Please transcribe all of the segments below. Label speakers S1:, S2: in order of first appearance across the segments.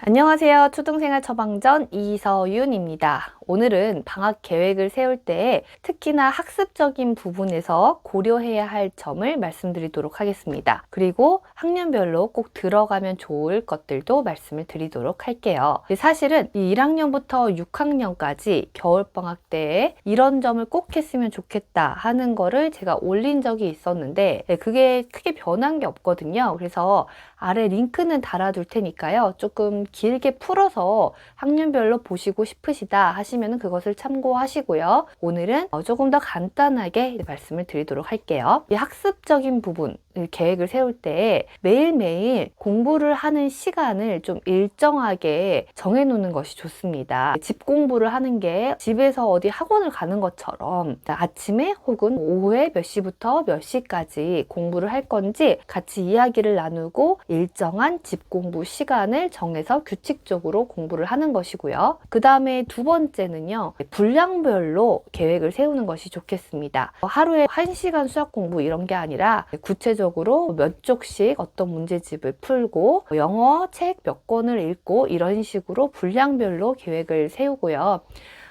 S1: 안녕하세요. 초등생활 처방전 이서윤입니다. 오늘은 방학 계획을 세울 때 특히나 학습적인 부분에서 고려해야 할 점을 말씀드리도록 하겠습니다. 그리고 학년별로 꼭 들어가면 좋을 것들도 말씀을 드리도록 할게요. 사실은 이 1학년부터 6학년까지 겨울방학 때에 이런 점을 꼭 했으면 좋겠다 하는 거를 제가 올린 적이 있었는데 그게 크게 변한 게 없거든요. 그래서 아래 링크는 달아둘 테니까요. 조금 길게 풀어서 학년별로 보시고 싶으시다 하시면 그것을 참고하시고요. 오늘은 조금 더 간단하게 말씀을 드리도록 할게요. 이 학습적인 부분 계획을 세울 때 매일매일 공부를 하는 시간을 좀 일정하게 정해놓는 것이 좋습니다. 집 공부를 하는 게 집에서 어디 학원을 가는 것처럼 아침에 혹은 오후에 몇 시부터 몇 시까지 공부를 할 건지 같이 이야기를 나누고 일정한 집 공부 시간을 정해서 규칙적으로 공부를 하는 것이고요. 그 다음에 두 번째는요, 분량별로 계획을 세우는 것이 좋겠습니다. 하루에 1시간 수학 공부 이런 게 아니라 구체적으로 몇 쪽씩 어떤 문제집을 풀고 영어 책 몇 권을 읽고 이런 식으로 분량별로 계획을 세우고요.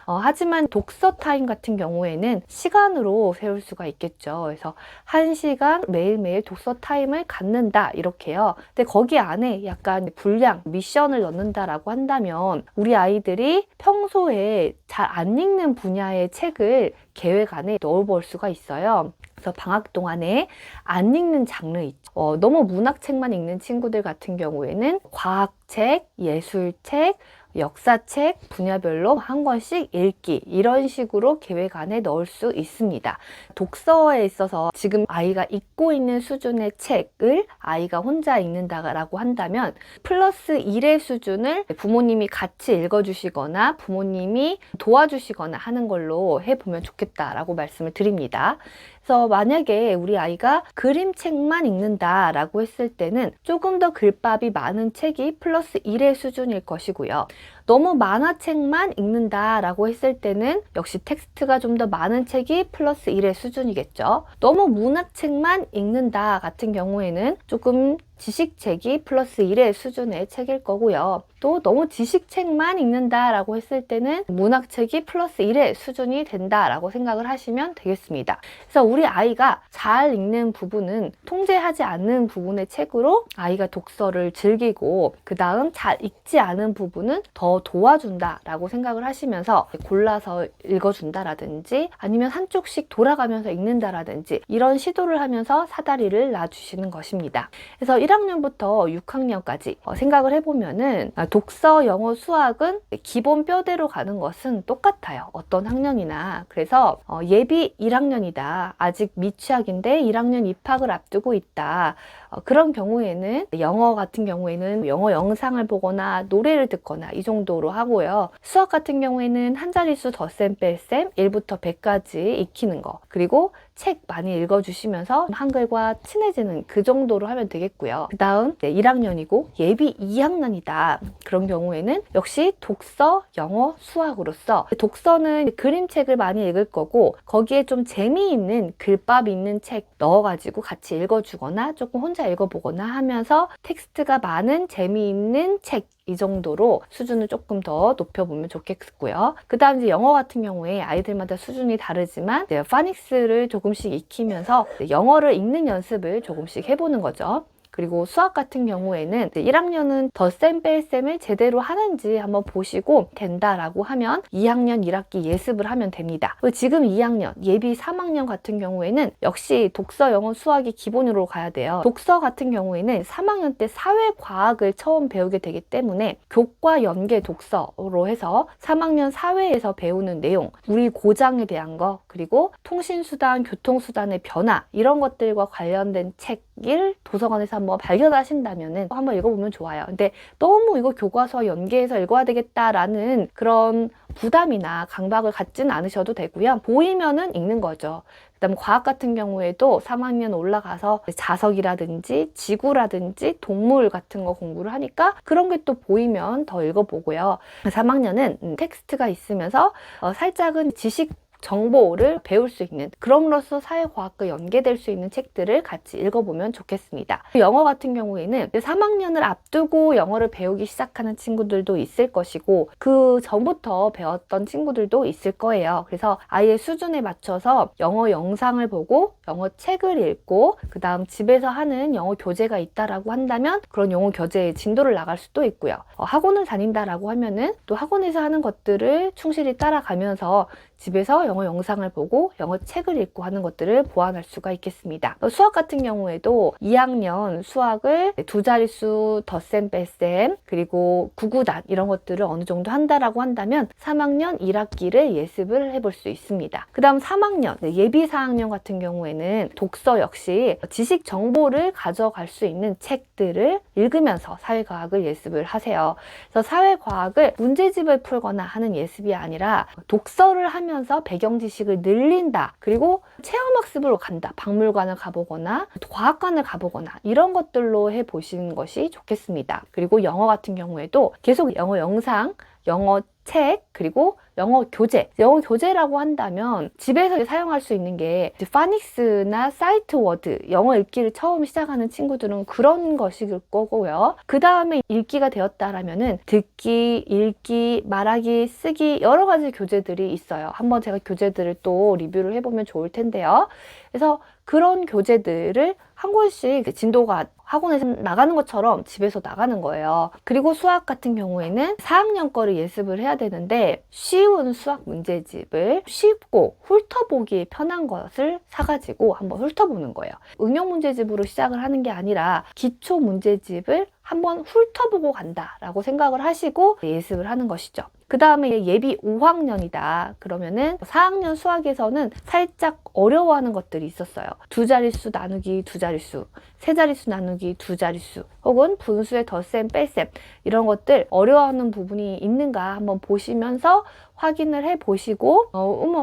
S1: 하지만 독서 타임 같은 경우에는 시간으로 세울 수가 있겠죠. 그래서 1시간 매일매일 독서 타임을 갖는다 이렇게요. 근데 거기 안에 약간 분량, 미션을 넣는다라고 한다면 우리 아이들이 평소에 잘 안 읽는 분야의 책을 계획 안에 넣어볼 수가 있어요. 그래서 방학 동안에 안 읽는 장르 있죠. 너무 문학책만 읽는 친구들 같은 경우에는 과학책, 예술책, 역사책 분야별로 한 권씩 읽기 이런 식으로 계획 안에 넣을 수 있습니다. 독서에 있어서 지금 아이가 읽고 있는 수준의 책을 아이가 혼자 읽는다라고 한다면 플러스 1의 수준을 부모님이 같이 읽어주시거나 부모님이 도와주시거나 하는 걸로 해보면 좋겠다라고 말씀을 드립니다. 그래서 만약에 우리 아이가 그림책만 읽는다라고 했을 때는 조금 더 글밥이 많은 책이 플러스 1의 수준일 것이고요. 너무 만화책만 읽는다라고 했을 때는 역시 텍스트가 좀 더 많은 책이 플러스 1의 수준이겠죠. 너무 문학책만 읽는다 같은 경우에는 조금 지식책이 플러스 1의 수준의 책일 거고요. 또 너무 지식책만 읽는다라고 했을 때는 문학책이 플러스 1의 수준이 된다라고 생각을 하시면 되겠습니다. 그래서 우리 아이가 잘 읽는 부분은 통제하지 않는 부분의 책으로 아이가 독서를 즐기고 그 다음 잘 읽지 않은 부분은 더 도와준다라고 생각을 하시면서 골라서 읽어준다라든지 아니면 한쪽씩 돌아가면서 읽는다라든지 이런 시도를 하면서 사다리를 놔주시는 것입니다. 그래서 1학년부터 6학년까지 생각을 해보면은 독서, 영어, 수학은 기본 뼈대로 가는 것은 똑같아요. 어떤 학년이나. 그래서 예비 1학년이다. 아직 미취학인데 1학년 입학을 앞두고 있다. 그런 경우에는 영어 같은 경우에는 영어 영상을 보거나 노래를 듣거나 이 정도로 하고요. 수학 같은 경우에는 한 자릿수 덧셈 뺄셈 1부터 100까지 익히는 거 그리고 책 많이 읽어주시면서 한글과 친해지는 그 정도로 하면 되겠고요. 그 다음 1학년이고 예비 2학년이다. 그런 경우에는 역시 독서, 영어, 수학으로서 독서는 그림책을 많이 읽을 거고 거기에 좀 재미있는 글밥 있는 책 넣어가지고 같이 읽어주거나 조금 혼자 읽어보거나 하면서 텍스트가 많은 재미있는 책 이 정도로 수준을 조금 더 높여보면 좋겠고요. 그 다음 이제 영어 같은 경우에 아이들마다 수준이 다르지만 파닉스를 조금씩 익히면서 영어를 읽는 연습을 조금씩 해보는 거죠. 그리고 수학 같은 경우에는 1학년은 덧셈 뺄셈을 제대로 하는지 한번 보시고 된다라고 하면 2학년 1학기 예습을 하면 됩니다. 지금 2학년, 예비 3학년 같은 경우에는 역시 독서, 영어, 수학이 기본으로 가야 돼요. 독서 같은 경우에는 3학년 때 사회과학을 처음 배우게 되기 때문에 교과 연계 독서로 해서 3학년 사회에서 배우는 내용, 우리 고장에 대한 거, 그리고 통신수단, 교통수단의 변화 이런 것들과 관련된 책을 도서관에서 한번 발견하신다면 한번 읽어보면 좋아요. 근데 너무 이거 교과서와 연계해서 읽어야 되겠다라는 그런 부담이나 강박을 갖지는 않으셔도 되고요. 보이면은 읽는 거죠. 그다음 과학 같은 경우에도 3학년 올라가서 자석이라든지 지구라든지 동물 같은 거 공부를 하니까 그런 게 또 보이면 더 읽어보고요. 3학년은 텍스트가 있으면서 살짝은 지식 정보를 배울 수 있는, 그럼으로써 사회과학과 연계될 수 있는 책들을 같이 읽어보면 좋겠습니다. 영어 같은 경우에는 3학년을 앞두고 영어를 배우기 시작하는 친구들도 있을 것이고 그 전부터 배웠던 친구들도 있을 거예요. 그래서 아이의 수준에 맞춰서 영어 영상을 보고 영어 책을 읽고 그 다음 집에서 하는 영어 교재가 있다라고 한다면 그런 영어 교재의 진도를 나갈 수도 있고요. 학원을 다닌다라고 하면은 또 학원에서 하는 것들을 충실히 따라가면서 집에서 영어 영상을 보고 영어 책을 읽고 하는 것들을 보완할 수가 있겠습니다. 수학 같은 경우에도 2학년 수학을 두 자릿수 덧셈 뺄셈 그리고 구구단 이런 것들을 어느 정도 한다라고 한다면 3학년 1학기를 예습을 해볼 수 있습니다. 그 다음 3학년 예비 4학년 같은 경우에는 독서 역시 지식 정보를 가져갈 수 있는 책들을 읽으면서 사회과학을 예습을 하세요. 그래서 사회과학을 문제집을 풀거나 하는 예습이 아니라 독서를 하면서 배경 지식을 늘린다. 그리고 체험학습으로 간다. 박물관을 가보거나 과학관을 가보거나 이런 것들로 해보시는 것이 좋겠습니다. 그리고 영어 같은 경우에도 계속 영어 영상, 영어 책, 그리고 영어 교재. 영어 교재라고 한다면 집에서 사용할 수 있는 게 파닉스나 사이트워드, 영어 읽기를 처음 시작하는 친구들은 그런 것일 거고요. 그 다음에 읽기가 되었다라면은 듣기, 읽기, 말하기, 쓰기 여러 가지 교재들이 있어요. 한번 제가 교재들을 또 리뷰를 해보면 좋을 텐데요. 그래서 그런 교재들을 한 권씩 진도가 학원에서 나가는 것처럼 집에서 나가는 거예요. 그리고 수학 같은 경우에는 4학년 거를 예습을 해야 되는데 쉬운 수학 문제집을 쉽고 훑어보기 편한 것을 사가지고 한번 훑어보는 거예요. 응용 문제집으로 시작을 하는 게 아니라 기초 문제집을 한번 훑어보고 간다라고 생각을 하시고 예습을 하는 것이죠. 그 다음에 예비 5학년이다. 그러면은 4학년 수학에서는 살짝 어려워하는 것들이 있었어요. 두 자릿수 나누기 두 자릿수, 세 자릿수 나누기 두 자릿수, 혹은 분수의 덧셈, 뺄셈 이런 것들 어려워하는 부분이 있는가 한번 보시면서 확인을 해보시고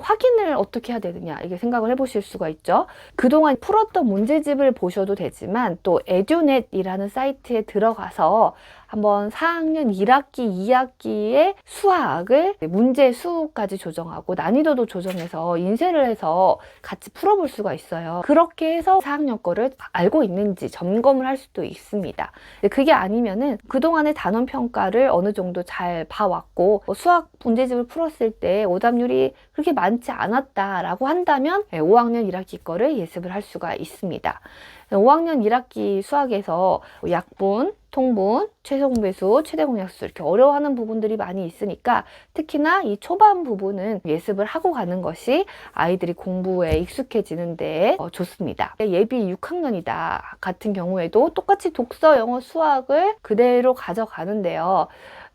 S1: 확인을 어떻게 해야 되느냐 이게 생각을 해보실 수가 있죠. 그동안 풀었던 문제집을 보셔도 되지만 또 에듀넷이라는 사이트에 들어가서 한번 4학년 1학기, 2학기의 수학을 문제 수까지 조정하고 난이도도 조정해서 인쇄를 해서 같이 풀어볼 수가 있어요. 그렇게 해서 4학년 거를 알고 있는지 점검을 할 수도 있습니다. 그게 아니면은 그동안의 단원 평가를 어느 정도 잘 봐왔고 수학 문제집을 풀었을 때 오답률이 그렇게 많지 않았다라고 한다면 5학년 1학기 거를 예습을 할 수가 있습니다. 5학년 1학기 수학에서 약분, 통분, 최소공배수, 최대공약수 이렇게 어려워하는 부분들이 많이 있으니까 특히나 이 초반 부분은 예습을 하고 가는 것이 아이들이 공부에 익숙해지는 데 좋습니다. 예비 6학년이다 같은 경우에도 똑같이 독서, 영어, 수학을 그대로 가져가는데요.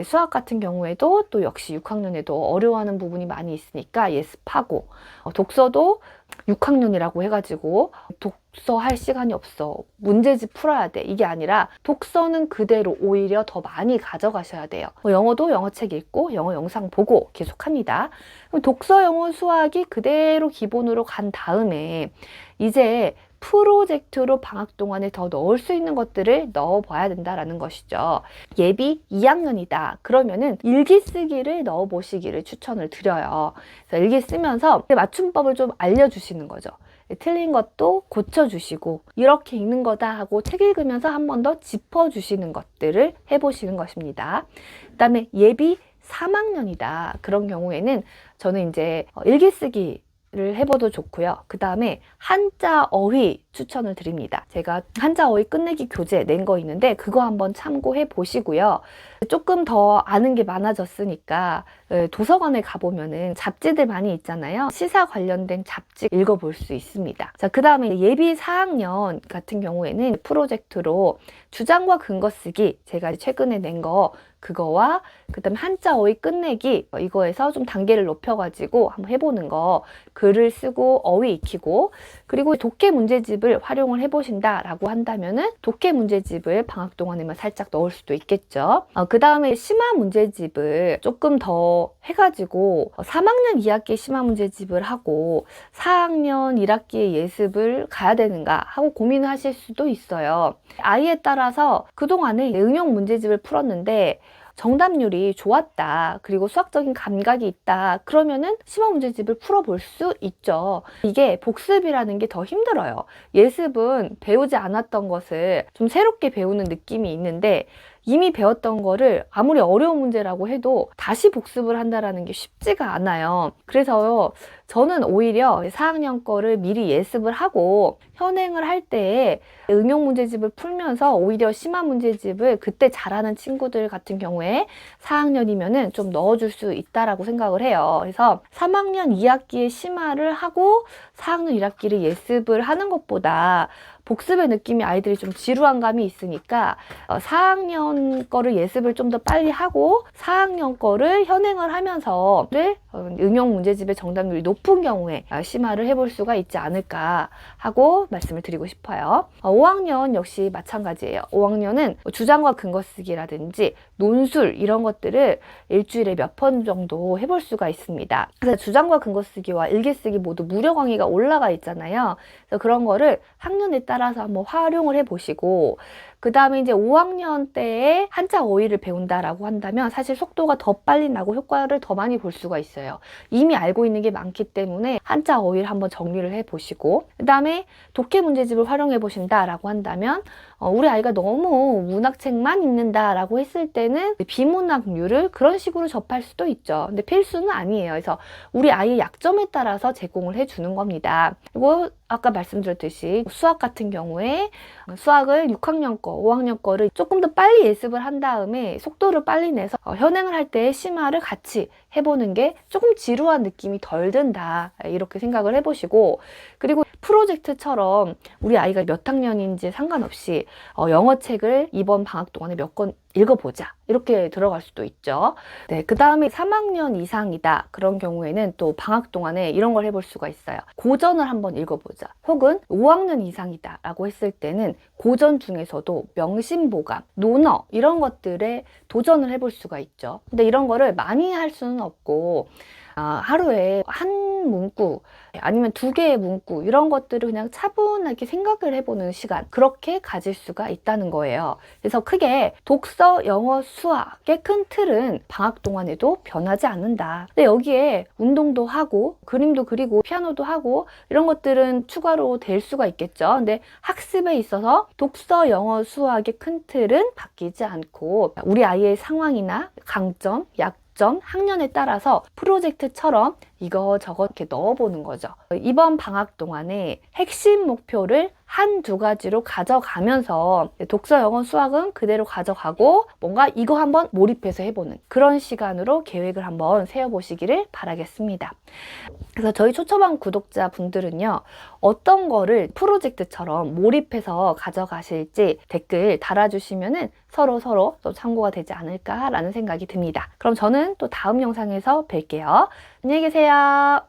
S1: 수학 같은 경우에도 또 역시 6학년에도 어려워하는 부분이 많이 있으니까 예습하고 독서도 6학년이라고 해가지고 독서할 시간이 없어, 문제집 풀어야 돼 이게 아니라 독서는 그대로 오히려 더 많이 가져가셔야 돼요. 영어도 영어책 읽고 영어 영상 보고 계속합니다. 그럼 독서, 영어, 수학이 그대로 기본으로 간 다음에 이제 프로젝트로 방학 동안에 더 넣을 수 있는 것들을 넣어봐야 된다라는 것이죠. 예비 2학년이다. 그러면은 일기 쓰기를 넣어보시기를 추천을 드려요. 그래서 일기 쓰면서 맞춤법을 좀 알려주시는 거죠. 틀린 것도 고쳐주시고 이렇게 읽는 거다 하고 책 읽으면서 한 번 더 짚어주시는 것들을 해보시는 것입니다. 그 다음에 예비 3학년이다. 그런 경우에는 저는 이제 일기 쓰기 를 해봐도 좋고요. 그 다음에 한자 어휘 추천을 드립니다. 제가 한자 어휘 끝내기 교재 낸 거 있는데 그거 한번 참고해 보시고요. 조금 더 아는 게 많아졌으니까 도서관에 가보면은 잡지들 많이 있잖아요. 시사 관련된 잡지 읽어볼 수 있습니다. 자, 그 다음에 예비 4학년 같은 경우에는 프로젝트로 주장과 근거 쓰기 제가 최근에 낸 거 그거와 그 다음에 한자 어휘 끝내기 이거에서 좀 단계를 높여가지고 한번 해보는 거, 글을 쓰고 어휘 익히고, 그리고 독해 문제집을 활용을 해보신다라고 한다면은 독해 문제집을 방학 동안에만 살짝 넣을 수도 있겠죠. 그 다음에 심화 문제집을 조금 더 해가지고 3학년 2학기 심화 문제집을 하고 4학년 1학기에 예습을 가야 되는가 하고 고민하실 수도 있어요. 아이에 따라서 그동안에 응용 문제집을 풀었는데 정답률이 좋았다. 그리고 수학적인 감각이 있다. 그러면은 심화 문제집을 풀어볼 수 있죠. 이게 복습이라는 게 더 힘들어요. 예습은 배우지 않았던 것을 좀 새롭게 배우는 느낌이 있는데 이미 배웠던 거를 아무리 어려운 문제라고 해도 다시 복습을 한다라는 게 쉽지가 않아요. 그래서 저는 오히려 4학년 거를 미리 예습을 하고 현행을 할 때에 응용 문제집을 풀면서 오히려 심화 문제집을 그때 잘하는 친구들 같은 경우에 4학년이면은 좀 넣어줄 수 있다라고 생각을 해요. 그래서 3학년 2학기에 심화를 하고 4학년 1학기를 예습을 하는 것보다 복습의 느낌이 아이들이 좀 지루한 감이 있으니까 4학년 거를 예습을 좀 더 빨리 하고 4학년 거를 현행을 하면서 응용 문제집의 정답률이 높은 경우에 심화를 해볼 수가 있지 않을까 하고 말씀을 드리고 싶어요. 5학년 역시 마찬가지예요. 5학년은 주장과 근거 쓰기라든지 논술 이런 것들을 일주일에 몇 번 정도 해볼 수가 있습니다. 그래서 주장과 근거 쓰기와 일기 쓰기 모두 무료 강의가 올라가 있잖아요. 그래서 그런 거를 학년에 따라서 한번 활용을 해보시고 그 다음에 이제 5학년 때에 한자 어휘를 배운다라고 한다면 사실 속도가 더 빨리 나고 효과를 더 많이 볼 수가 있어요. 이미 알고 있는 게 많기 때문에 한자 어휘를 한번 정리를 해보시고 그 다음에 독해 문제집을 활용해 보신다라고 한다면 우리 아이가 너무 문학책만 읽는다라고 했을 때는 비문학류를 그런 식으로 접할 수도 있죠. 근데 필수는 아니에요. 그래서 우리 아이의 약점에 따라서 제공을 해주는 겁니다. 그리고 아까 말씀드렸듯이 수학 같은 경우에 수학을 6학년 거, 5학년 거를 조금 더 빨리 예습을 한 다음에 속도를 빨리 내서 현행을 할 때 심화를 같이 해보는 게 조금 지루한 느낌이 덜 든다. 이렇게 생각을 해보시고 그리고 프로젝트처럼 우리 아이가 몇 학년인지 상관없이 영어책을 이번 방학 동안에 몇 권 읽어보자 이렇게 들어갈 수도 있죠. 네, 그 다음에 3학년 이상이다 그런 경우에는 또 방학 동안에 이런 걸 해볼 수가 있어요. 고전을 한번 읽어보자 혹은 5학년 이상이다 라고 했을 때는 고전 중에서도 명심보감, 논어 이런 것들에 도전을 해볼 수가 있죠. 근데 이런 거를 많이 할 수는 없고 하루에 한 문구 아니면 2개의 문구 이런 것들을 그냥 차분하게 생각을 해보는 시간 그렇게 가질 수가 있다는 거예요. 그래서 크게 독서, 영어, 수학의 큰 틀은 방학 동안에도 변하지 않는다. 근데 여기에 운동도 하고 그림도 그리고 피아노도 하고 이런 것들은 추가로 될 수가 있겠죠. 근데 학습에 있어서 독서, 영어, 수학의 큰 틀은 바뀌지 않고 우리 아이의 상황이나 강점, 약점, 학년에 따라서 프로젝트처럼 이거저거 이렇게 넣어보는 거죠. 이번 방학 동안에 핵심 목표를 한두 가지로 가져가면서 독서, 영어, 수학은 그대로 가져가고 뭔가 이거 한번 몰입해서 해보는 그런 시간으로 계획을 한번 세워보시기를 바라겠습니다. 그래서 저희 초초반 구독자분들은요. 어떤 거를 프로젝트처럼 몰입해서 가져가실지 댓글 달아주시면은 서로 또 참고가 되지 않을까라는 생각이 듭니다. 그럼 저는 또 다음 영상에서 뵐게요. 안녕히 계세요.